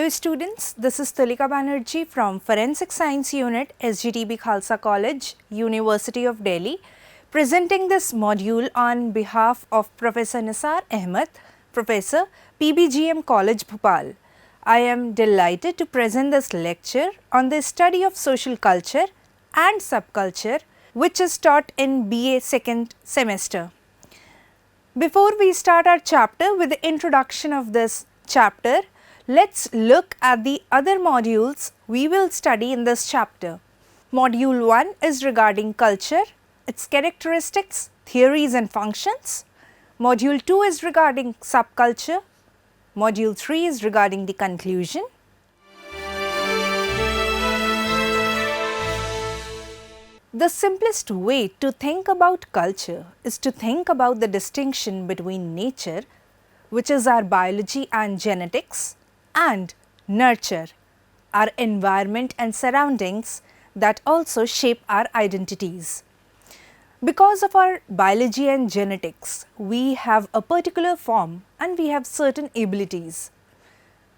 Hello students, this is Tulika Banerjee from Forensic Science Unit, SGTB Khalsa College, University of Delhi, presenting this module on behalf of Professor Nisar Ahmed, Professor, PBGM College, Bhopal. I am delighted to present this lecture on the study of social culture and subculture, which is taught in BA second semester. Before we start our chapter with the introduction of this chapter, let's look at the other modules we will study in this chapter. Module 1 is regarding culture, its characteristics, theories and functions. Module 2 is regarding subculture. Module 3 is regarding the conclusion. The simplest way to think about culture is to think about the distinction between nature, which is our biology and genetics, and nurture, our environment and surroundings that also shape our identities. Because of our biology and genetics, we have a particular form and we have certain abilities.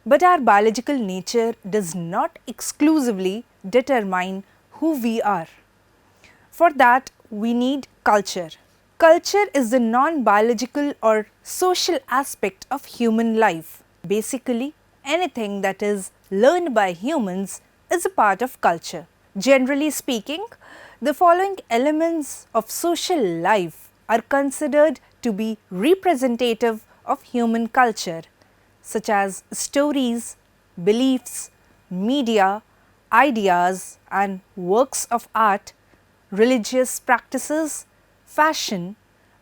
But our biological nature does not exclusively determine who we are. For that, we need culture. Culture is the non-biological or social aspect of human life. Basically, anything that is learned by humans is a part of culture. Generally speaking, the following elements of social life are considered to be representative of human culture, such as stories, beliefs, media, ideas and works of art, religious practices, fashion,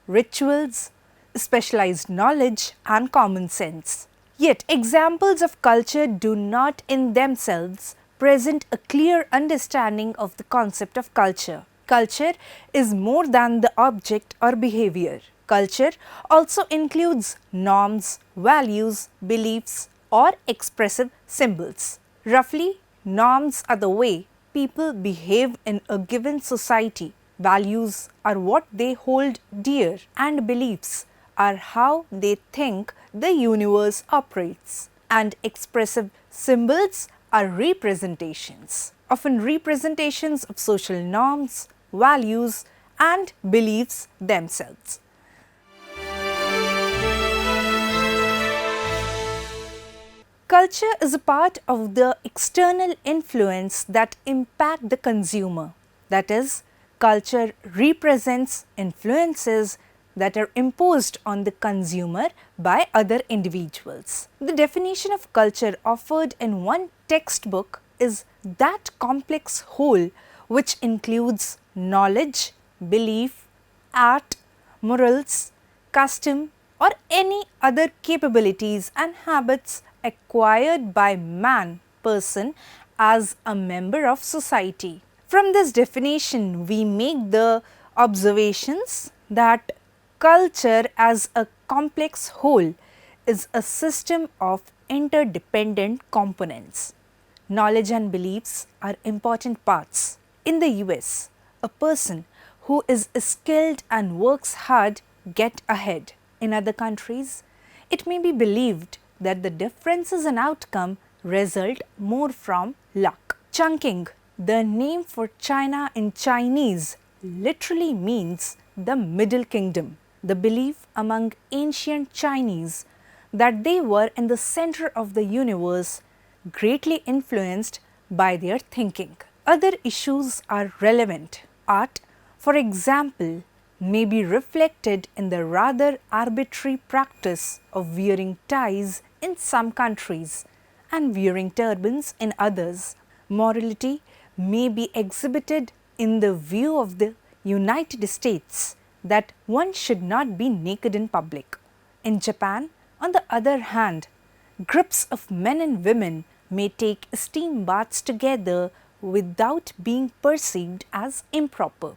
rituals, specialized knowledge and common sense. Yet examples of culture do not in themselves present a clear understanding of the concept of culture. Culture is more than the object or behavior. Culture also includes norms, values, beliefs or expressive symbols. Roughly, norms are the way people behave in a given society. Values are what they hold dear and beliefs are how they think the universe operates. And expressive symbols are representations, often representations of social norms, values and beliefs themselves. Culture is a part of the external influence that impact the consumer. That is, culture represents influences that are imposed on the consumer by other individuals. The definition of culture offered in one textbook is that complex whole which includes knowledge, belief, art, morals, custom or any other capabilities and habits acquired by person as a member of society. From this definition, we make the observations that culture as a complex whole is a system of interdependent components. Knowledge and beliefs are important parts. In the US, a person who is skilled and works hard get ahead. In other countries, it may be believed that the differences in outcome result more from luck. Chungking, the name for China in Chinese, literally means the Middle Kingdom. The belief among ancient Chinese that they were in the center of the universe greatly influenced by their thinking. Other issues are relevant. Art, for example, may be reflected in the rather arbitrary practice of wearing ties in some countries and wearing turbans in others. Morality may be exhibited in the view of the United States that one should not be naked in public. In Japan, on the other hand, groups of men and women may take steam baths together without being perceived as improper.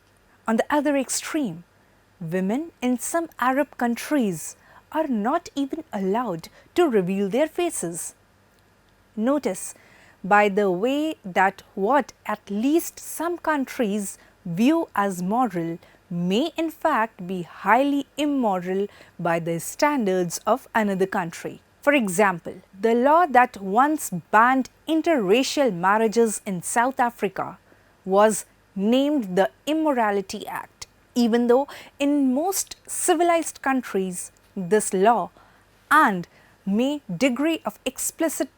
On the other extreme, women in some Arab countries are not even allowed to reveal their faces. Notice by the way that what at least some countries view as moral may in fact be highly immoral by the standards of another country. For example, the law that once banned interracial marriages in South Africa was named the Immorality Act, even though in most civilized countries this law and may degree of explicit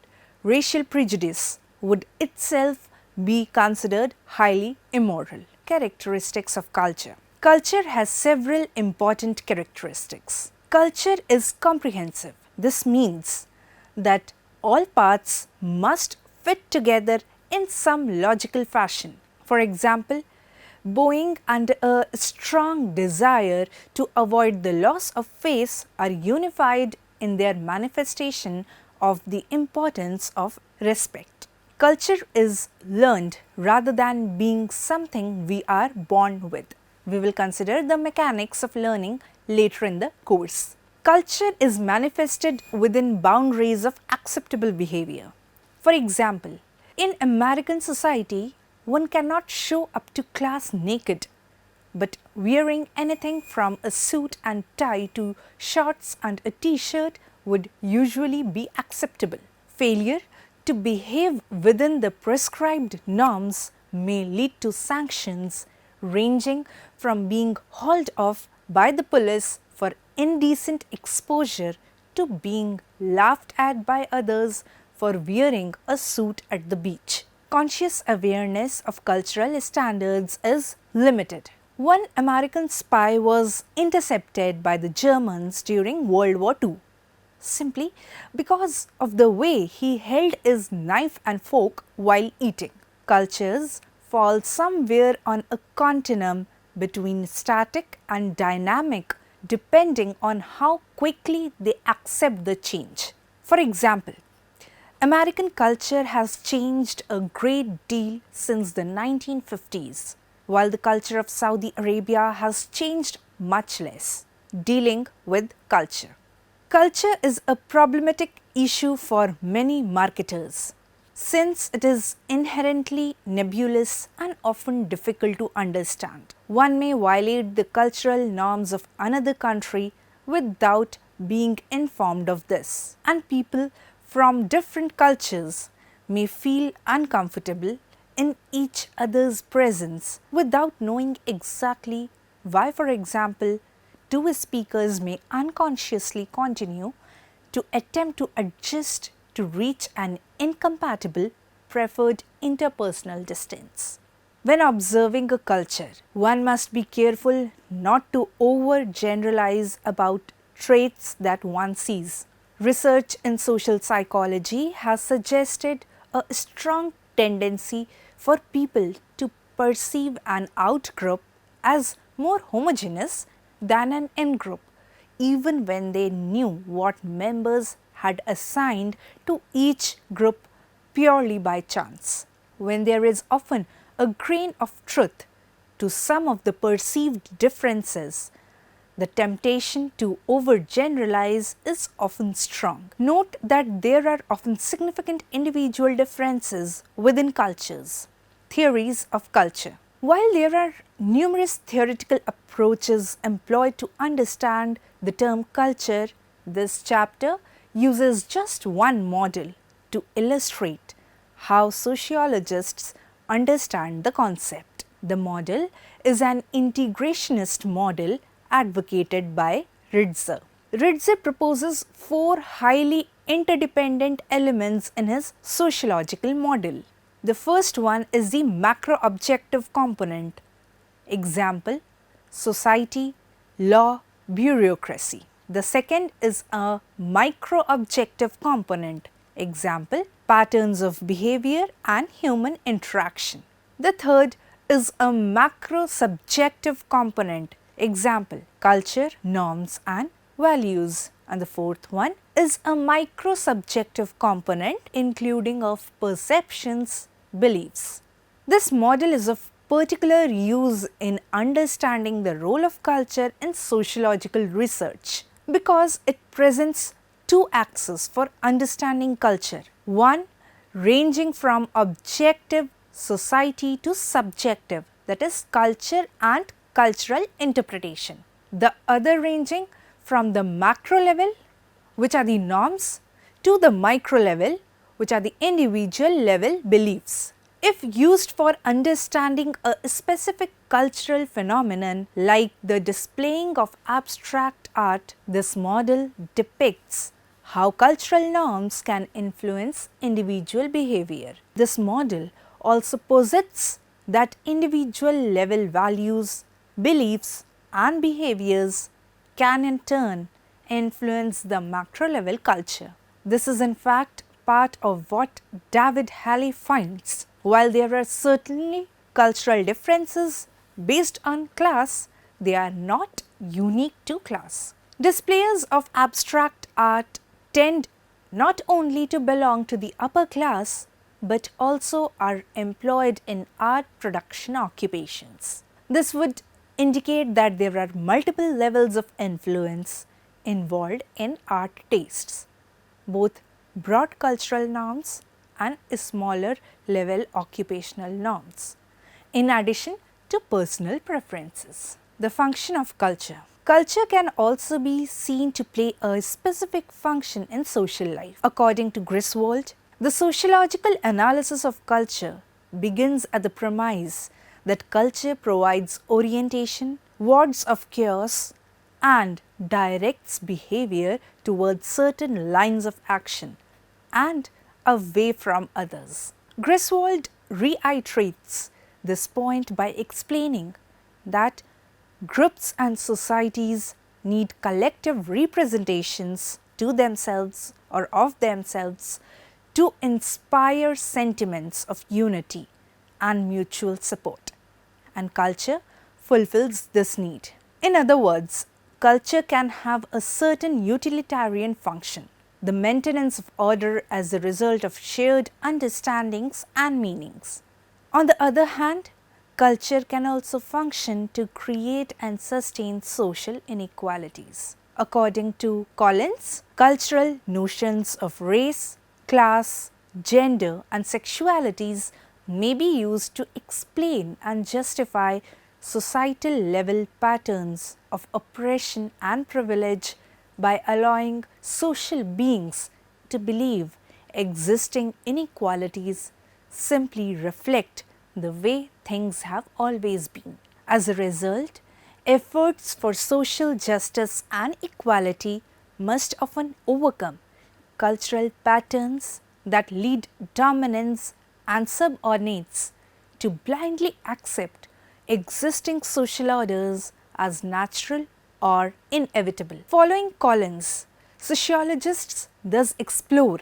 racial prejudice would itself be considered highly immoral. Characteristics of culture. Culture has several important characteristics. Culture is comprehensive. This means that all parts must fit together in some logical fashion. For example, bowing under a strong desire to avoid the loss of face are unified in their manifestation of the importance of respect. Culture is learned rather than being something we are born with. We will consider the mechanics of learning later in the course. Culture is manifested within boundaries of acceptable behavior. For example, in American society, one cannot show up to class naked, but wearing anything from a suit and tie to shorts and a t-shirt would usually be acceptable. Failure to behave within the prescribed norms may lead to sanctions ranging from being hauled off by the police for indecent exposure to being laughed at by others for wearing a suit at the beach. Conscious awareness of cultural standards is limited. One American spy was intercepted by the Germans during World War II, simply because of the way he held his knife and fork while eating. Cultures fall somewhere on a continuum between static and dynamic depending on how quickly they accept the change. For example, American culture has changed a great deal since the 1950s, while the culture of Saudi Arabia has changed much less. Dealing with culture. Culture is a problematic issue for many marketers, since it is inherently nebulous and often difficult to understand. One may violate the cultural norms of another country without being informed of this, and people from different cultures may feel uncomfortable in each other's presence without knowing exactly why. For example, two speakers may unconsciously continue to attempt to adjust to reach an incompatible preferred interpersonal distance. When observing a culture, one must be careful not to overgeneralize about traits that one sees. Research in social psychology has suggested a strong tendency for people to perceive an outgroup as more homogeneous than an in-group, even when they knew what members had assigned to each group purely by chance. When there is often a grain of truth to some of the perceived differences, the temptation to overgeneralize is often strong. Note that there are often significant individual differences within cultures. Theories of culture. While there are numerous theoretical approaches employed to understand the term culture, this chapter uses just one model to illustrate how sociologists understand the concept. The model is an integrationist model advocated by Ritzer. Ritzer proposes four highly interdependent elements in his sociological model. The first one is the macro-objective component. Example, society, law, bureaucracy. The second is a micro-objective component. Example, patterns of behavior and human interaction. The third is a macro-subjective component. Example, culture, norms and values. And the fourth one is a micro-subjective component including of perceptions, beliefs. This model is of particular use in understanding the role of culture in sociological research because it presents two axes for understanding culture. One ranging from objective society to subjective, that is culture and cultural interpretation. The other ranging from the macro level, which are the norms, to the micro level, which are the individual level beliefs. If used for understanding a specific cultural phenomenon like the displaying of abstract art, this model depicts how cultural norms can influence individual behavior. This model also posits that individual level values, beliefs and behaviors can in turn influence the macro level culture. This is in fact part of what David Halley finds. While there are certainly cultural differences based on class, they are not unique to class. Displayers of abstract art tend not only to belong to the upper class, but also are employed in art production occupations. This would indicate that there are multiple levels of influence involved in art tastes, both broad cultural norms and smaller level occupational norms, in addition to personal preferences. The function of culture. Culture can also be seen to play a specific function in social life. According to Griswold, the sociological analysis of culture begins at the premise that culture provides orientation, wards off chaos, and directs behavior towards certain lines of action and away from others. Griswold reiterates this point by explaining that groups and societies need collective representations to themselves or of themselves to inspire sentiments of unity and mutual support, and culture fulfills this need. In other words, culture can have a certain utilitarian function, the maintenance of order as a result of shared understandings and meanings. On the other hand, culture can also function to create and sustain social inequalities. According to Collins, cultural notions of race, class, gender and sexualities may be used to explain and justify societal level patterns of oppression and privilege by allowing social beings to believe existing inequalities simply reflect the way things have always been. As a result, efforts for social justice and equality must often overcome cultural patterns that lead dominants and subordinates to blindly accept existing social orders as natural or inevitable. Following Collins, sociologists thus explore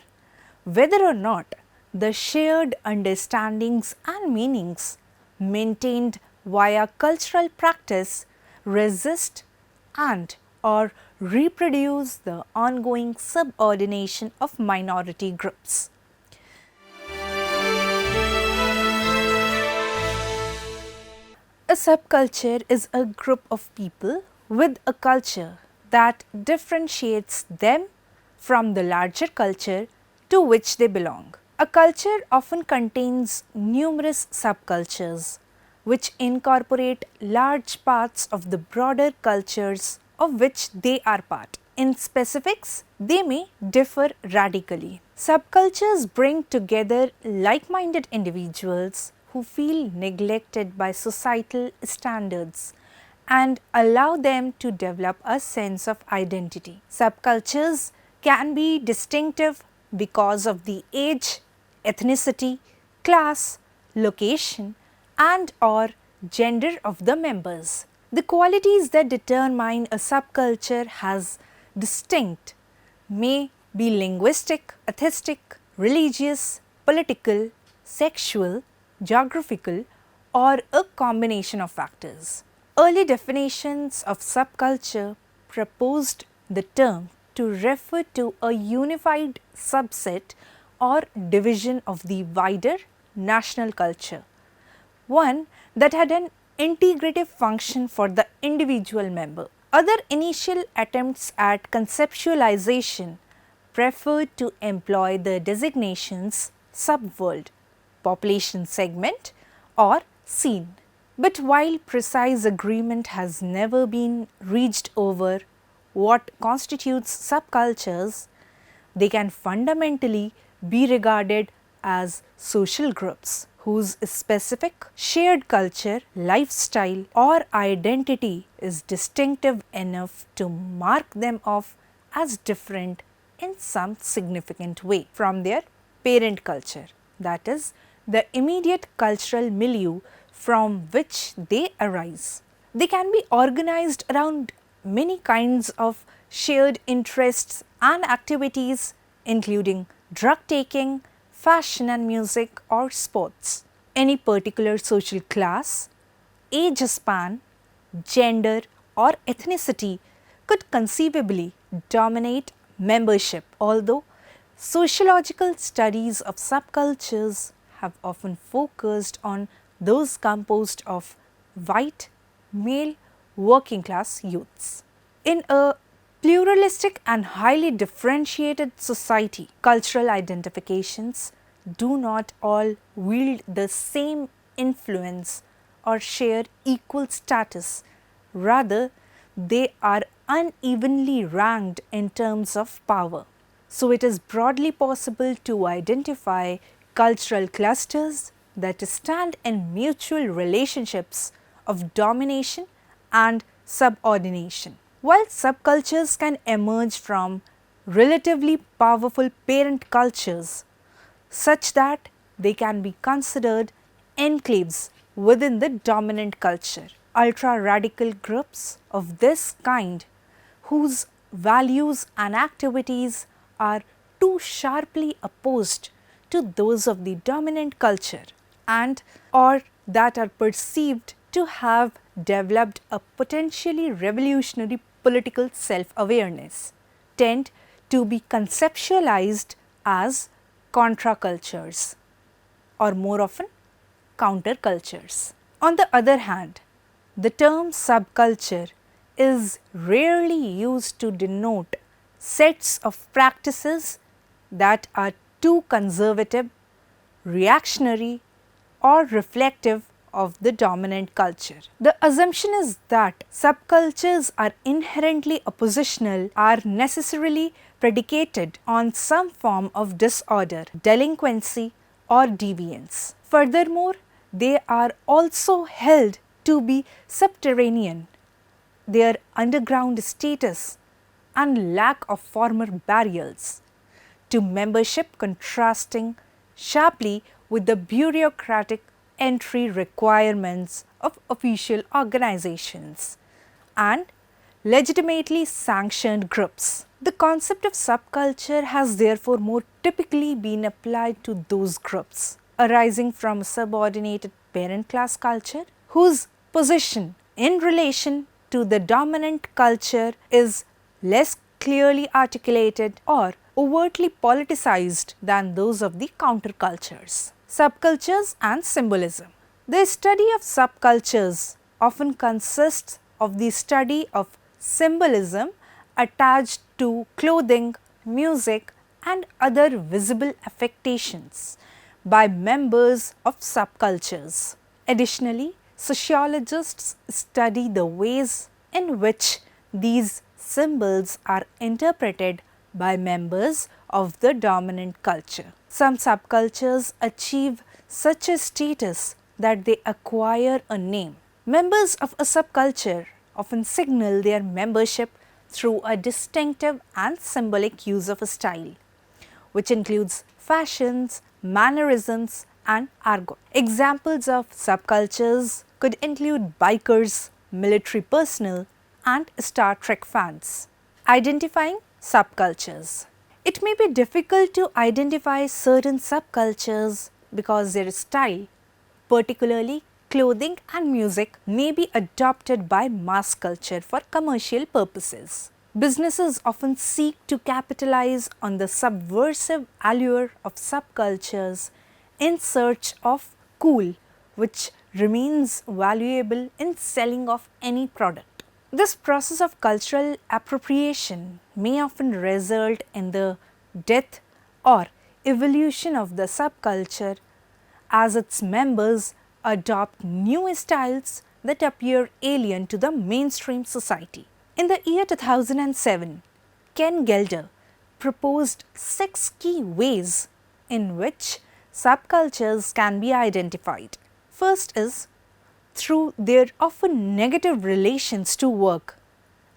whether or not the shared understandings and meanings maintained via cultural practice resist and or reproduce the ongoing subordination of minority groups. A subculture is a group of people with a culture that differentiates them from the larger culture to which they belong. A culture often contains numerous subcultures which incorporate large parts of the broader cultures of which they are part. In specifics, they may differ radically. Subcultures bring together like-minded individuals who feel neglected by societal standards and allow them to develop a sense of identity. Subcultures can be distinctive because of the age, ethnicity, class, location and or gender of the members. The qualities that determine a subculture as distinct may be linguistic, artistic, religious, political, sexual, geographical or a combination of factors. Early definitions of subculture proposed the term to refer to a unified subset or division of the wider national culture, one that had an integrative function for the individual member. Other initial attempts at conceptualization preferred to employ the designations subworld, population segment or scene. But while precise agreement has never been reached over what constitutes subcultures, they can fundamentally be regarded as social groups whose specific shared culture, lifestyle, or identity is distinctive enough to mark them off as different in some significant way from their parent culture, that is, the immediate cultural milieu from which they arise. They can be organized around many kinds of shared interests and activities, including drug taking, fashion and music, or sports. Any particular social class, age span, gender, or ethnicity could conceivably dominate membership, although sociological studies of subcultures have often focused on those composed of white, male, working class youths. In a pluralistic and highly differentiated society, cultural identifications do not all wield the same influence or share equal status. Rather, they are unevenly ranked in terms of power. So, it is broadly possible to identify cultural clusters that stand in mutual relationships of domination and subordination. While subcultures can emerge from relatively powerful parent cultures, such that they can be considered enclaves within the dominant culture. Ultra radical groups of this kind, whose values and activities are too sharply opposed to those of the dominant culture and or that are perceived to have developed a potentially revolutionary political self-awareness, tend to be conceptualized as contracultures or more often countercultures. On the other hand, the term subculture is rarely used to denote sets of practices that are too conservative, reactionary, or reflective of the dominant culture. The assumption is that subcultures are inherently oppositional, are necessarily predicated on some form of disorder, delinquency, or deviance. Furthermore, they are also held to be subterranean. Their underground status and lack of formal barriers to membership contrasting sharply with the bureaucratic entry requirements of official organizations and legitimately sanctioned groups. The concept of subculture has therefore more typically been applied to those groups arising from a subordinated parent class culture whose position in relation to the dominant culture is less clearly articulated or overtly politicized than those of the countercultures. Subcultures and symbolism. The study of subcultures often consists of the study of symbolism attached to clothing, music, and other visible affectations by members of subcultures. Additionally, sociologists study the ways in which these symbols are interpreted by members of the dominant culture. Some subcultures achieve such a status that they acquire a name. Members of a subculture often signal their membership through a distinctive and symbolic use of a style, which includes fashions, mannerisms, and argot. Examples of subcultures could include bikers, military personnel, and Star Trek fans. Identifying subcultures. It may be difficult to identify certain subcultures because their style, particularly clothing and music, may be adopted by mass culture for commercial purposes. Businesses often seek to capitalize on the subversive allure of subcultures in search of cool, which remains valuable in selling of any product. This process of cultural appropriation may often result in the death or evolution of the subculture as its members adopt new styles that appear alien to the mainstream society. In the year 2007, Ken Gelder proposed 6 key ways in which subcultures can be identified. First is through their often negative relations to work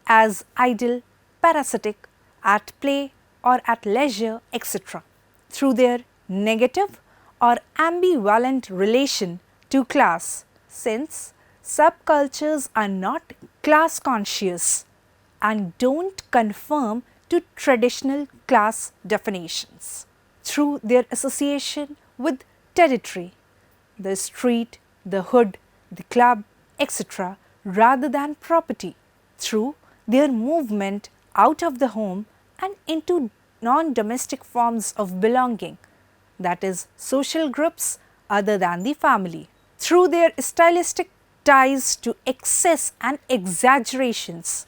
as idle, parasitic, at play or at leisure, etc. Through their negative or ambivalent relation to class, since subcultures are not class conscious and don't conform to traditional class definitions. Through their association with territory, the street, the hood, the club, etc., rather than property. Through their movement out of the home and into non-domestic forms of belonging, that is, social groups other than the family. Through their stylistic ties to excess and exaggerations,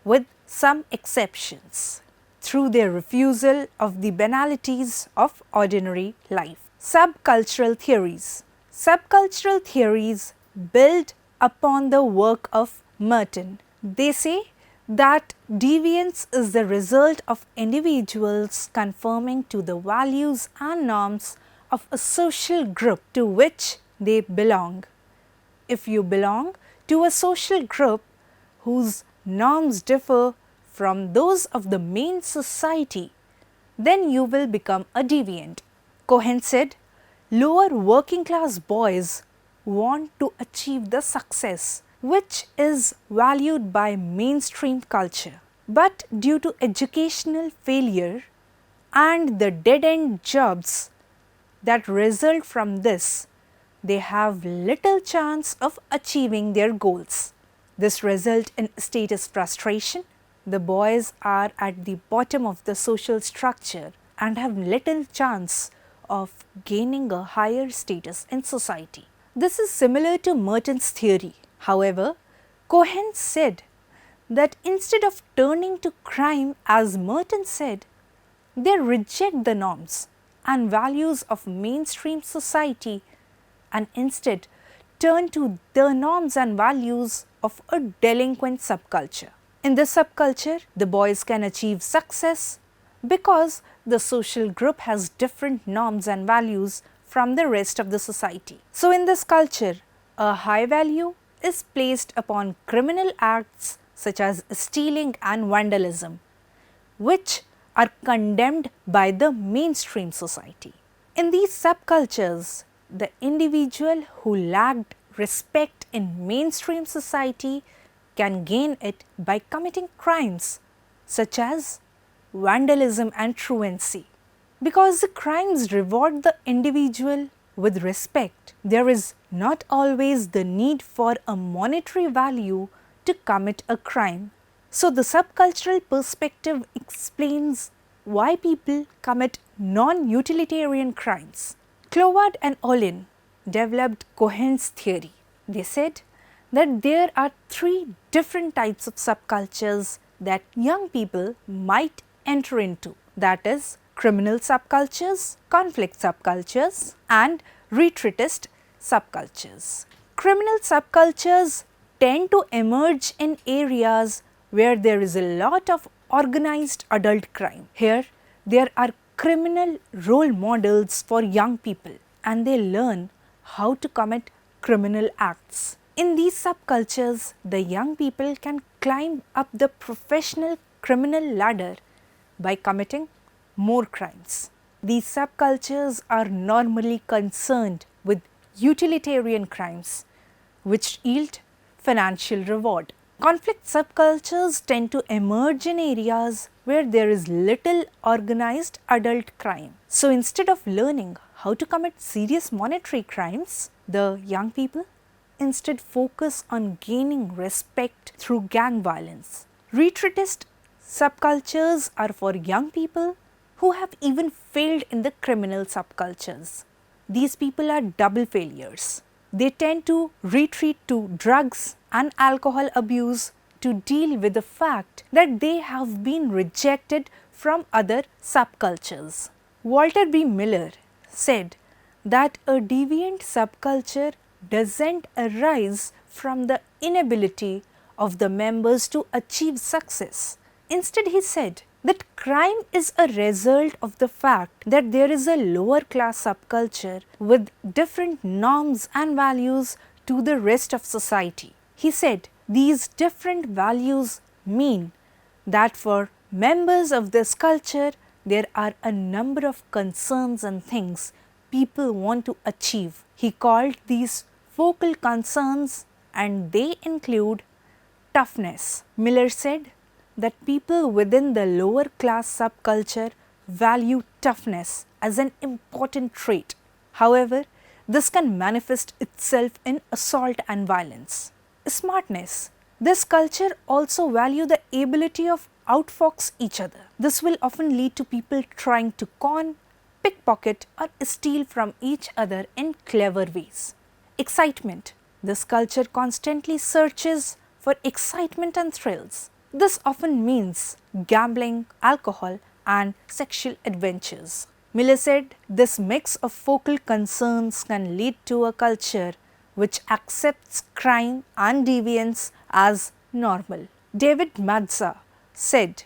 with some exceptions. Through their refusal of the banalities of ordinary life. Subcultural theories. Subcultural theories build upon the work of Merton. They say that deviance is the result of individuals conforming to the values and norms of a social group to which they belong. If you belong to a social group whose norms differ from those of the main society, then you will become a deviant. Cohen said, lower working class boys want to achieve the success which is valued by mainstream culture. But due to educational failure and the dead-end jobs that result from this, they have little chance of achieving their goals. This results in status frustration. The boys are at the bottom of the social structure and have little chance of gaining a higher status in society. This is similar to Merton's theory. However, Cohen said that instead of turning to crime, as Merton said, they reject the norms and values of mainstream society and instead turn to the norms and values of a delinquent subculture. In this subculture, the boys can achieve success because the social group has different norms and values from the rest of the society. So, in this culture, a high value is placed upon criminal acts such as stealing and vandalism, which are condemned by the mainstream society. In these subcultures, the individual who lacked respect in mainstream society can gain it by committing crimes such as vandalism and truancy. Because the crimes reward the individual with respect, there is not always the need for a monetary value to commit a crime. So, the subcultural perspective explains why people commit non-utilitarian crimes. Cloward and Olin developed Cohen's theory. They said that there are 3 different types of subcultures that young people might enter into, that is, criminal subcultures, conflict subcultures, and retreatist subcultures. Criminal subcultures tend to emerge in areas where there is a lot of organized adult crime. Here, there are criminal role models for young people and they learn how to commit criminal acts. In these subcultures, the young people can climb up the professional criminal ladder by committing more crimes. These subcultures are normally concerned with utilitarian crimes which yield financial reward. Conflict subcultures tend to emerge in areas where there is little organized adult crime. So, instead of learning how to commit serious monetary crimes, the young people instead focus on gaining respect through gang violence. Retreatist subcultures are for young people who have even failed in the criminal subcultures. These people are double failures. They tend to retreat to drugs and alcohol abuse to deal with the fact that they have been rejected from other subcultures. Walter B. Miller said that a deviant subculture doesn't arise from the inability of the members to achieve success. Instead, he said that crime is a result of the fact that there is a lower class subculture with different norms and values to the rest of society. He said these different values mean that for members of this culture, there are a number of concerns and things people want to achieve. He called these focal concerns, and they include toughness. Miller said that people within the lower class subculture value toughness as an important trait. However, this can manifest itself in assault and violence. Smartness. This culture also value the ability of outfox each other. This will often lead to people trying to con, pickpocket or steal from each other in clever ways. Excitement. This culture constantly searches for excitement and thrills. This often means gambling, alcohol and sexual adventures. Miller said this mix of focal concerns can lead to a culture which accepts crime and deviance as normal. David Madza said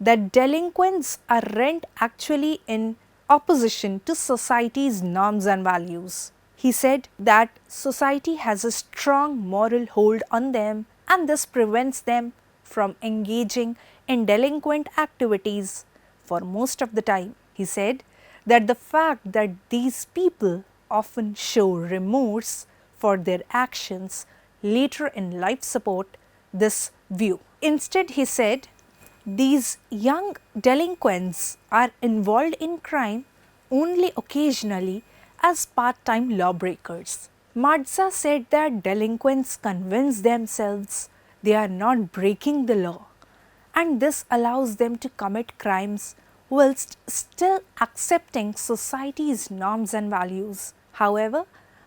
that delinquents aren't actually in opposition to society's norms and values. He said that society has a strong moral hold on them and this prevents them from engaging in delinquent activities for most of the time. He said that the fact that these people often show remorse for their actions later in life support this view. Instead, he said, these young delinquents are involved in crime only occasionally as part-time lawbreakers. Madza said that delinquents convince themselves they are not breaking the law, and this allows them to commit crimes whilst still accepting society's norms and values. However,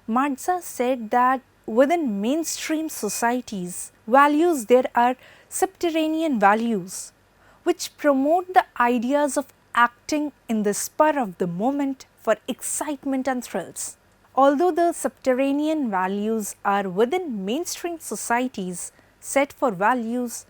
Madza said that within mainstream societies, values there are subterranean values which promote the ideas of acting in the spur of the moment for excitement and thrills. Although the subterranean values are within mainstream societies set for values,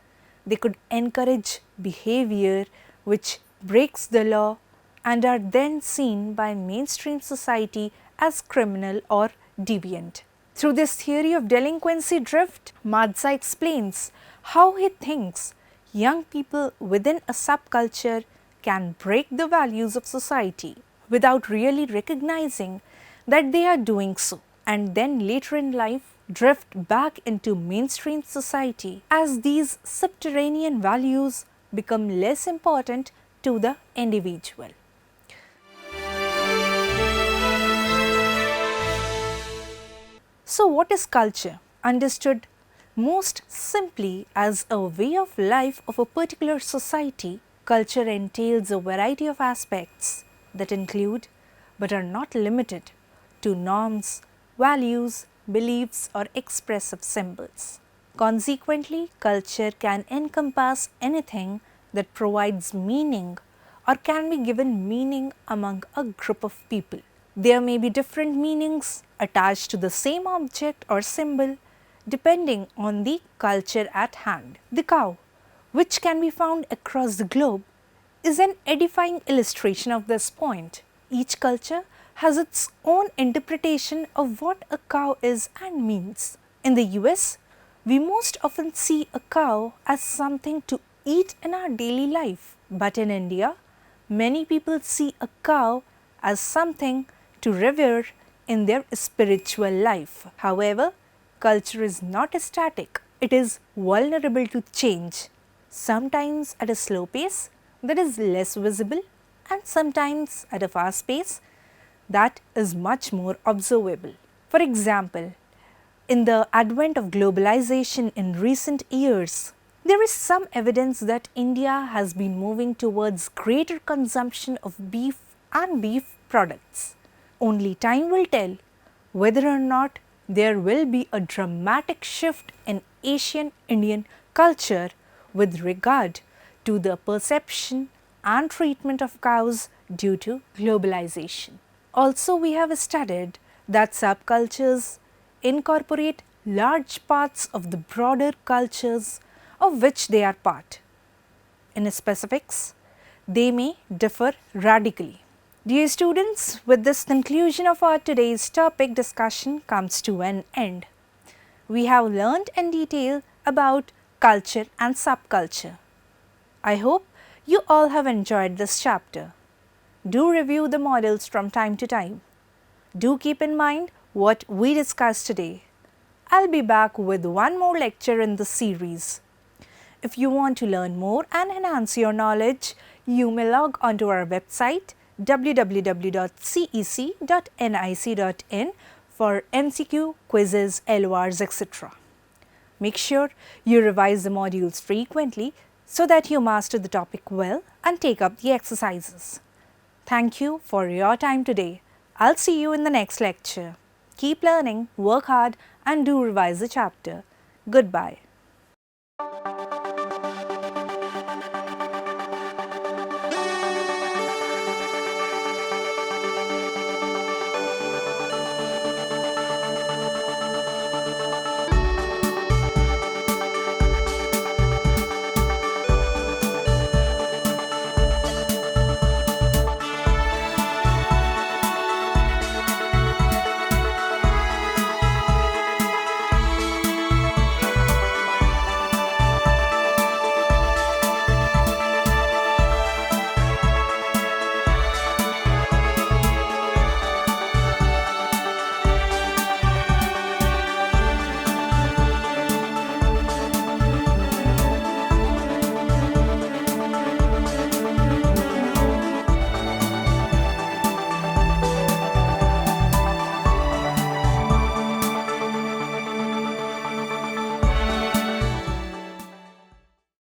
they could encourage behavior which breaks the law and are then seen by mainstream society as criminal or deviant. Through this theory of delinquency drift, Madza explains how he thinks young people within a subculture can break the values of society without really recognizing that they are doing so, and then later in life drift back into mainstream society as these subterranean values become less important to the individual. So, what is culture? Understood most simply as a way of life of a particular society, culture entails a variety of aspects that include but are not limited to norms, values, beliefs or expressive symbols. Consequently, culture can encompass anything that provides meaning or can be given meaning among a group of people. There may be different meanings attached to the same object or symbol depending on the culture at hand. The cow, which can be found across the globe, is an edifying illustration of this point. Each culture has its own interpretation of what a cow is and means. In the US, we most often see a cow as something to eat in our daily life, but in India, many people see a cow as something to revere in their spiritual life. However, culture is not static, it is vulnerable to change, sometimes at a slow pace that is less visible and sometimes at a fast pace that is much more observable. For example, in the advent of globalization in recent years, there is some evidence that India has been moving towards greater consumption of beef and beef products. Only time will tell whether or not there will be a dramatic shift in Asian Indian culture with regard to the perception and treatment of cows due to globalization. Also, we have studied that subcultures incorporate large parts of the broader cultures of which they are part. In specifics, they may differ radically. Dear students, with this conclusion of our today's topic discussion comes to an end. We have learned in detail about culture and subculture. I hope you all have enjoyed this chapter. Do review the models from time to time. Do keep in mind what we discussed today. I'll be back with one more lecture in this series. If you want to learn more and enhance your knowledge, you may log onto our website www.cec.nic.in for MCQ, quizzes, LORs, etc. Make sure you revise the modules frequently so that you master the topic well and take up the exercises. Thank you for your time today. I'll see you in the next lecture. Keep learning, work hard and do revise the chapter. Goodbye.